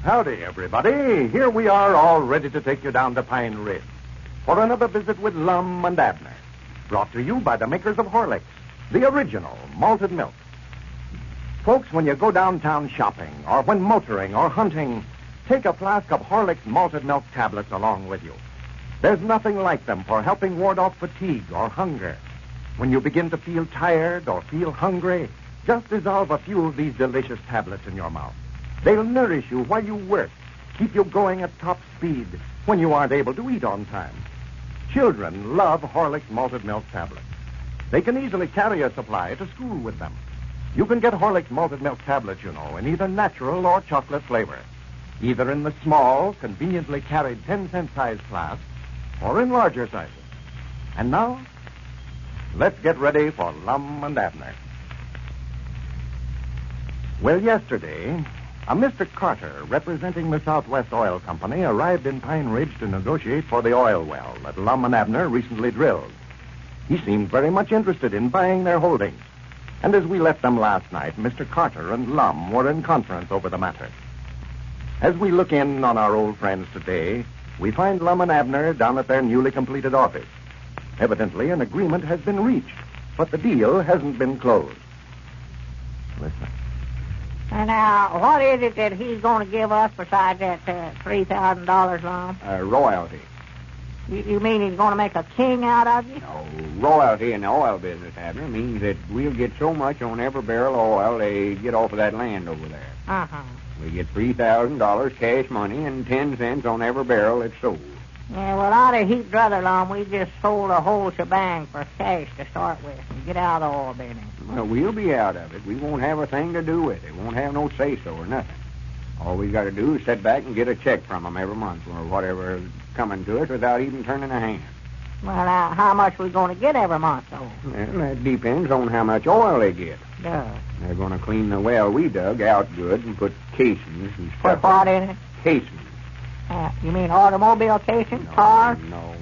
Howdy, everybody. Here we are, all ready to take you down to Pine Ridge for another visit with Lum and Abner, brought to you by the makers of Horlicks, the original malted milk. Folks, when you go downtown shopping, or when motoring or hunting, take a flask of Horlicks malted milk tablets along with you. There's nothing like them for helping ward off fatigue or hunger. When you begin to feel tired or feel hungry, just dissolve a few of these delicious tablets in your mouth. They'll nourish you while you work, keep you going at top speed when you aren't able to eat on time. Children love Horlicks malted milk tablets. They can easily carry a supply to school with them. You can get Horlicks malted milk tablets, you know, in either natural or chocolate flavor, either in the small, conveniently carried 10-cent size flask, or in larger sizes. And now, let's get ready for Lum and Abner. Well, yesterday, a Mr. Carter, representing the Southwest Oil Company, arrived in Pine Ridge to negotiate for the oil well that Lum and Abner recently drilled. He seemed very much interested in buying their holdings. And as we left them last night, Mr. Carter and Lum were in conference over the matter. As we look in on our old friends today, we find Lum and Abner down at their newly completed office. Evidently, an agreement has been reached, but the deal hasn't been closed. Listen. And now, what is it that he's going to give us besides that $3,000, Lum? Royalty. You mean he's going to make a king out of you? No, royalty in the oil business, Abner, means that we'll get so much on every barrel of oil they get off of that land over there. Uh-huh. We get $3,000 cash money and 10 cents on every barrel that's sold. Yeah, well, I'd have heaped rather, Lum. We just sold a whole shebang for cash to start with and get out of the oil business. Well, we'll be out of it. We won't have a thing to do with it. Won't have no say-so or nothing. All we got to do is sit back and get a check from them every month or whatever is coming to us without even turning a hand. Well, now, how much we going to get every month, though? Well, that depends on how much oil they get. Yeah. They're going to clean the well we dug out good and put casings and stuff. Put what in it? Casings. You mean automobile casing? Cars? No.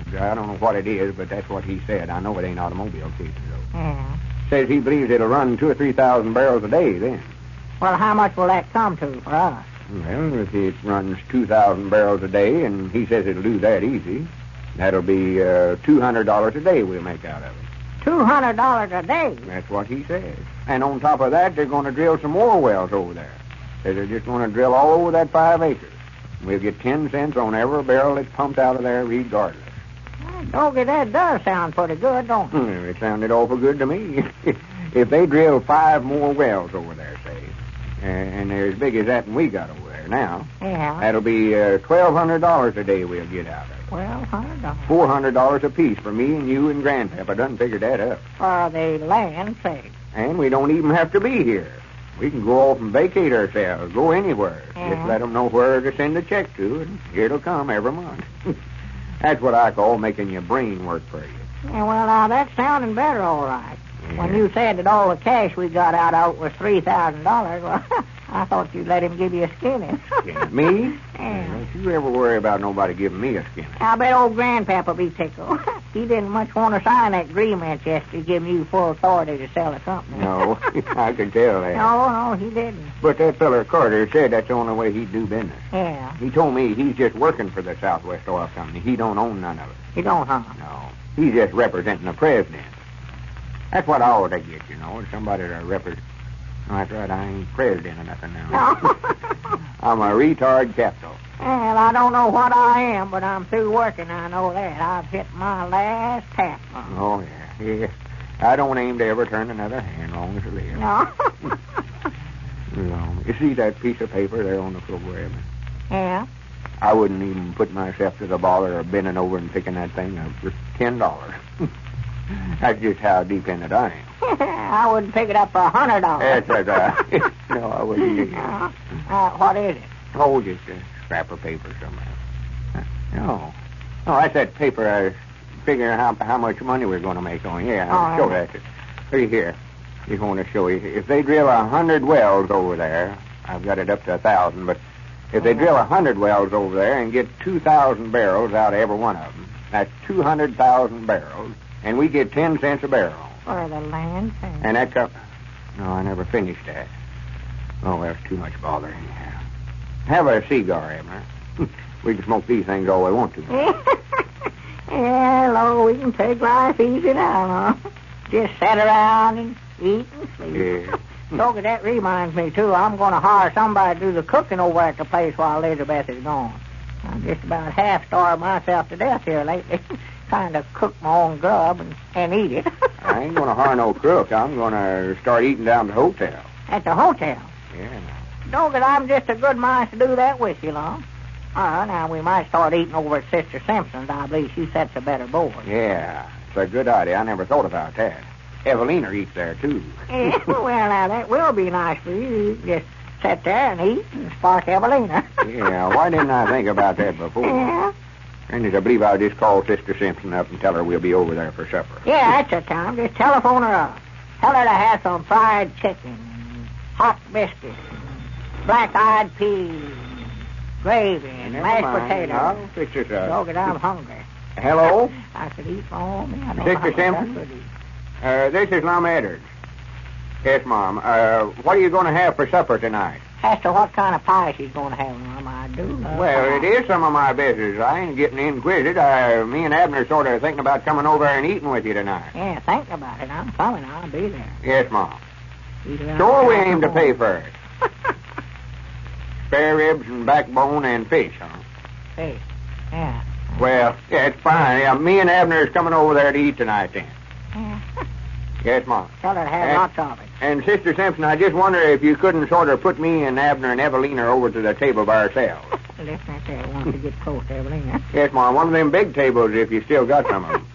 I don't know what it is, but that's what he said. I know it ain't automobile casing, though. Yeah. Says he believes it'll run 2,000 or 3,000 barrels a day then. Well, how much will that come to for us? Well, if it runs 2,000 barrels a day, and he says it'll do that easy, that'll be $200 a day we'll make out of it. $200 a day? That's what he says. And on top of that, they're going to drill some more wells over there. They're just going to drill all over that 5 acres. We'll get 10 cents on every barrel that's pumped out of there regardless. Well, Doggy, that does sound pretty good, don't it? It sounded awful good to me. If they drill 5 more wells over there, say, and they're as big as that one we got over there now, yeah, that'll be $1,200 a day we'll get out of it. $1,200. $400 apiece for me and you and Grandpapa. Done figured that up. For the land's sake. And we don't even have to be here. We can go off and vacate ourselves, go anywhere. Yeah. Just let them know where to send a check to, and it'll come every month. That's what I call making your brain work for you. Yeah, well, now, that's sounding better, all right. Yeah. When you said that all the cash we got out of it was $3,000, well, I thought you'd let him give you a skinning. Me? Yeah. Don't you ever worry about nobody giving me a skinning. I bet old Grandpapa be tickled. He didn't much want to sign that agreement yesterday giving you full authority to sell the company. No, I could tell that. No, he didn't. But that feller Carter said that's the only way he'd do business. Yeah. He told me he's just working for the Southwest Oil Company. He don't own none of it. You don't, huh? No. He's just representing the president. That's what I ought to get, you know, somebody to represent. Oh, that's right, I ain't president or nothing now. No. I'm a retard capital. Well, I don't know what I am, but I'm through working, I know that. I've hit my last tap. Oh, yeah. I don't aim to ever turn another hand long as I live. No. No. You see that piece of paper there on the floor, Abner? Yeah? I wouldn't even put myself to the bother of bending over and picking that thing up for $10. That's just how dependent I am. I wouldn't pick it up for $100. That's right. No, I wouldn't. What is it? Oh, just a scrap of paper somewhere. No, that's that paper I was figuring how much money we're going to make on. Yeah, I'll show that to you. Look here. Just want to show you. If they drill 100 wells over there, I've got it up to 1,000, but if they drill 100 wells over there and get 2,000 barrels out of every one of them, that's 200,000 barrels, and we get 10 cents a barrel. For the land thing. And that cup... No, I never finished that. Oh, that's too much bother anyhow. Have a cigar, Abner. We can smoke these things all we want to. Yeah, Lord, we can take life easy now, huh? Just sit around and eat and sleep. Yeah. Look, that reminds me, too. I'm going to hire somebody to do the cooking over at the place while Elizabeth is gone. I'm just about half-starved myself to death here lately. Trying to cook my own grub and eat it. I ain't going to hire no cook. I'm going to start eating down at the hotel. At the hotel? Yeah. Don't get I'm just a good mind to do that with you, Lum. Now we might start eating over at Sister Simpson's. I believe she sets a better board. Yeah, it's a good idea. I never thought about that. Evelina eats there, too. Yeah, well, now, that will be nice for you. You just sit there and eat and spark Evelina. Yeah, why didn't I think about that before? Yeah. And I believe I'll just call Sister Simpson up and tell her we'll be over there for supper. Yeah, that's the time. Just telephone her up. Tell her to have some fried chicken, and hot biscuits, and black-eyed peas, gravy, and mashed potatoes. I'll fix this up. Dog it, I'm hungry. Hello? I could eat my own meal. Sister Simpson? This is Lum and Abner. Yes, Mom. What are you going to have for supper tonight? As to what kind of pie she's going to have, Mom, I do love Well, pie. it is some of my business. I ain't getting inquisitive. Me and Abner sort of thinking about coming over and eating with you tonight. Yeah, think about it. I'm coming. I'll be there. Yes, Mom. Eat around Sure, we the aim to house. pay for it. Spare ribs and backbone and fish, huh? Hey, yeah. Well, yeah, it's fine. Yeah, me and Abner is coming over there to eat tonight, then. Yeah. Yes, Mom. Tell her to have lots of it. And Sister Simpson, I just wonder if you couldn't sort of put me and Abner and Evelina over to the table by ourselves. Listen, I say, I want to get close to Evelina. Yes, Mom. One of them big tables if you still got some of them.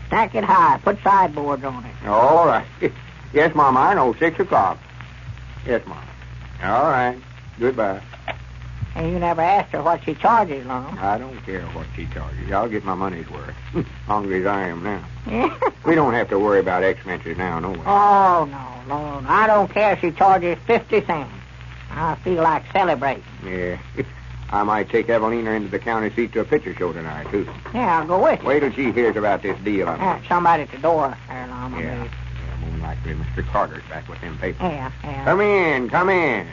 Stack it high. Put sideboards on it. All right. Yes, Mom, I know. 6 o'clock. Yes, Mom. All right. Goodbye. And you never asked her what she charges, Lum. I don't care what she charges. I'll get my money's worth. Hungry as I am now. Yeah. We don't have to worry about expenses now, no way. Oh, no, Lord. I don't care if she charges 50 cents. I feel like celebrating. Yeah. I might take Evelina into the county seat to a picture show tonight, too. Yeah, I'll go with you. Wait till she hears about this deal I'm making. Somebody at the door there, Lum. Yeah, more likely Mr. Carter's back with them papers. Yeah. Come in, come in.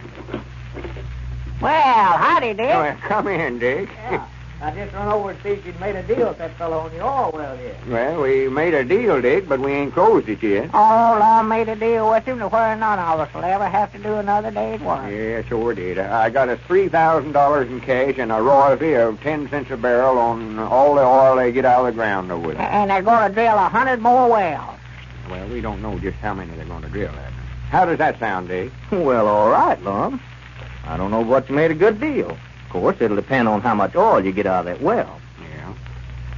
Well, howdy, Dick. Well, come in, Dick. Yeah. I just run over to see if you'd made a deal with that fellow on the oil well yet. Well, we made a deal, Dick, but we ain't closed it yet. Oh, Lum made a deal with him to where none of us will ever have to do another day's work. Yeah, sure did. I got us $3,000 in cash and a royalty of 10 cents a barrel on all the oil they get out of the ground over there. And they're going to drill 100 more wells. Well, we don't know just how many they're going to drill at. How does that sound, Dick? Well, all right, Lum. I don't know what you made a good deal. Of course, it'll depend on how much oil you get out of that well. Yeah.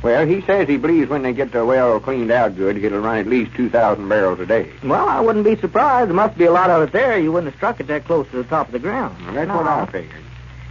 Well, he says he believes when they get the well cleaned out good, it'll run at least 2,000 barrels a day. Well, I wouldn't be surprised. There must be a lot of it there. You wouldn't have struck it that close to the top of the ground. Well, that's what I figured.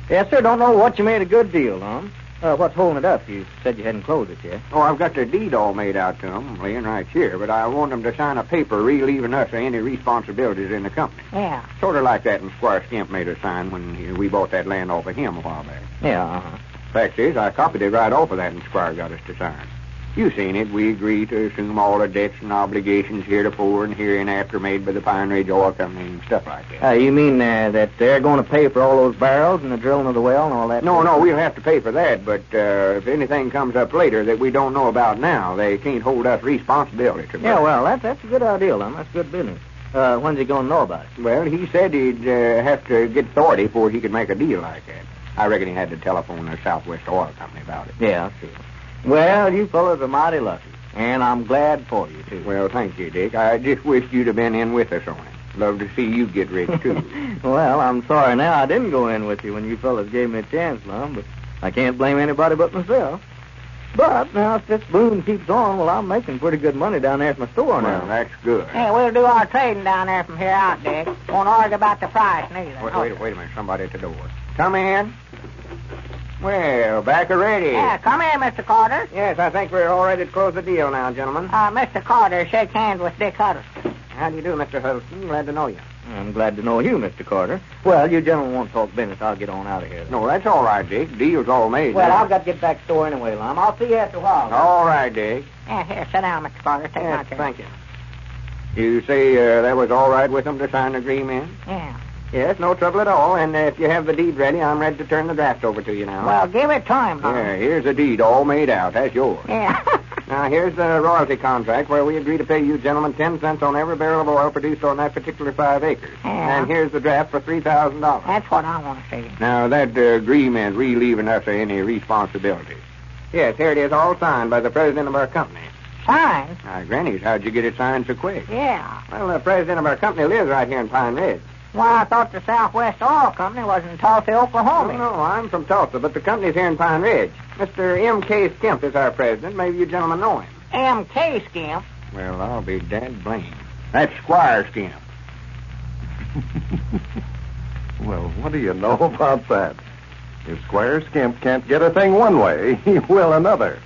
Yes, sir. Don't know what you made a good deal, Lum. What's holding it up? You said you hadn't closed it yet. Oh, I've got the deed all made out to them, laying right here, but I want them to sign a paper relieving us of any responsibilities in the company. Yeah. Sort of like that when Squire Skimp made us sign when we bought that land off of him a while back. Yeah, uh-huh. Fact is, I copied it right off of that and Squire got us to sign. You seen it. We agreed to assume all the debts and obligations heretofore and hereinafter made by the Pine Ridge Oil Company and stuff like that. You mean that they're going to pay for all those barrels and the drilling of the well and all that? No, we'll have to pay for that, but if anything comes up later that we don't know about now, they can't hold us responsibility to it. Yeah, well, that's a good idea, Lum. That's good business. When's he going to know about it? Well, he said he'd have to get authority before he could make a deal like that. I reckon he had to telephone the Southwest Oil Company about it. Yeah, I see. Well, you fellas are mighty lucky, and I'm glad for you, too. Well, thank you, Dick. I just wish you'd have been in with us on it. Love to see you get rich, too. Well, I'm sorry now I didn't go in with you when you fellas gave me a chance, Lum, but I can't blame anybody but myself. But now, if this boom keeps on, well, I'm making pretty good money down there at my store now. Well, that's good. Yeah, we'll do our trading down there from here out, Dick. Won't argue about the price, neither. Wait a minute. Somebody at the door. Come in. Well, back already. Yeah, come in, Mr. Carter. Yes, I think we're all ready to close the deal now, gentlemen. Mr. Carter, shake hands with Dick Huddleston. How do you do, Mr. Huddleston? Glad to know you. I'm glad to know you, Mr. Carter. Well, you gentlemen won't talk business. I'll get on out of here. No, that's all right, Dick. Deal's all made. Well, now. I've got to get back to the store anyway, Lum. I'll see you after a while. All right, Dick. Yeah, here, sit down, Mr. Carter. Take my chair. Thank you. You say that was all right with them to sign the agreement? Yeah. Yes, no trouble at all. And if you have the deed ready, I'm ready to turn the draft over to you now. Well, give it time, huh? Yeah, here's the deed all made out. That's yours. Yeah. Now, here's the royalty contract where we agree to pay you gentlemen 10 cents on every barrel of oil produced on that particular 5 acres. Yeah. And here's the draft for $3,000. That's what I want to see. Now, that agreement relieving us of any responsibilities. Yes, here it is, all signed by the president of our company. Signed? Now, Granny's, how'd you get it signed so quick? Yeah. Well, the president of our company lives right here in Pine Ridge. Well, I thought the Southwest Oil Company was in Tulsa, Oklahoma. No, I'm from Tulsa, but the company's here in Pine Ridge. Mr. M.K. Skimp is our president. Maybe you gentlemen know him. M.K. Skimp? Well, I'll be dead blamed. That's Squire Skimp. Well, what do you know about that? If Squire Skimp can't get a thing one way, he will another.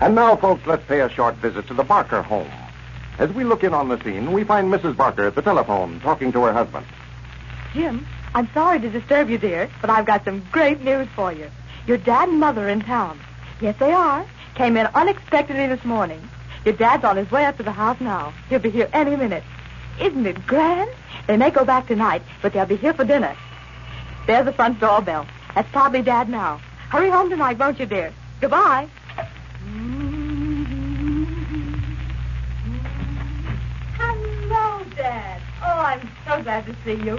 And now, folks, let's pay a short visit to the Barker home. As we look in on the scene, we find Mrs. Barker at the telephone talking to her husband. Jim, I'm sorry to disturb you, dear, but I've got some great news for you. Your dad and mother are in town. Yes, they are. Came in unexpectedly this morning. Your dad's on his way up to the house now. He'll be here any minute. Isn't it grand? They may go back tonight, but they'll be here for dinner. There's the front doorbell. That's probably Dad now. Hurry home tonight, won't you, dear? Goodbye. Hello, Dad. Oh, I'm so glad to see you.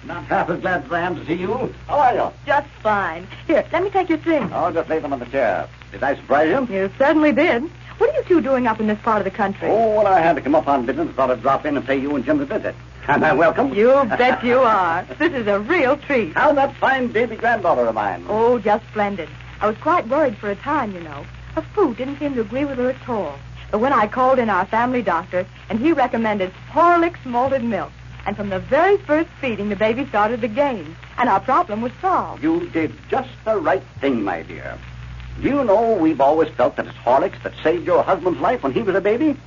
Not half as glad as I am to see you. How are you? Just fine. Here, let me take your things. Oh, just lay them on the chair. Did I surprise you? You certainly did. What are you two doing up in this part of the country? Oh, well, I had to come up on business. Thought I'd drop in and pay you and Jim a visit. Am I welcome? You bet you are. This is a real treat. How's that fine baby granddaughter of mine? Oh, just splendid. I was quite worried for a time, you know. Her food didn't seem to agree with her at all. But when I called in our family doctor, and he recommended Horlicks malted milk, and from the very first feeding, the baby started to gain, and our problem was solved. You did just the right thing, my dear. Do you know we've always felt that it's Horlicks that saved your husband's life when he was a baby?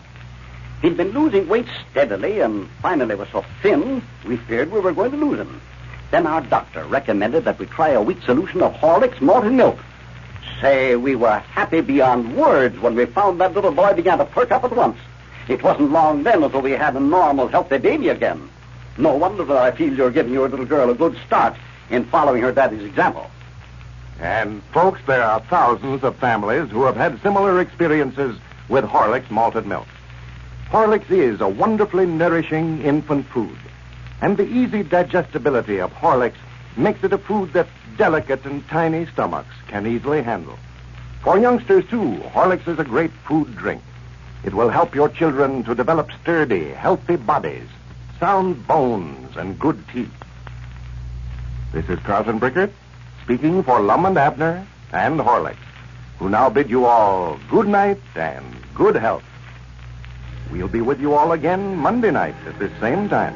He'd been losing weight steadily, and finally was so thin, we feared we were going to lose him. Then our doctor recommended that we try a weak solution of Horlicks malted milk. Say, we were happy beyond words when we found that little boy began to perk up at once. It wasn't long then until we had a normal, healthy baby again. No wonder that I feel you're giving your little girl a good start in following her daddy's example. And, folks, there are thousands of families who have had similar experiences with Horlicks malted milk. Horlicks is a wonderfully nourishing infant food, and the easy digestibility of Horlicks makes it a food that delicate and tiny stomachs can easily handle. For youngsters, too, Horlicks is a great food drink. It will help your children to develop sturdy, healthy bodies, sound bones, and good teeth. This is Carlton Brickert, speaking for Lum and Abner and Horlicks, who now bid you all good night and good health. We'll be with you all again Monday night at this same time.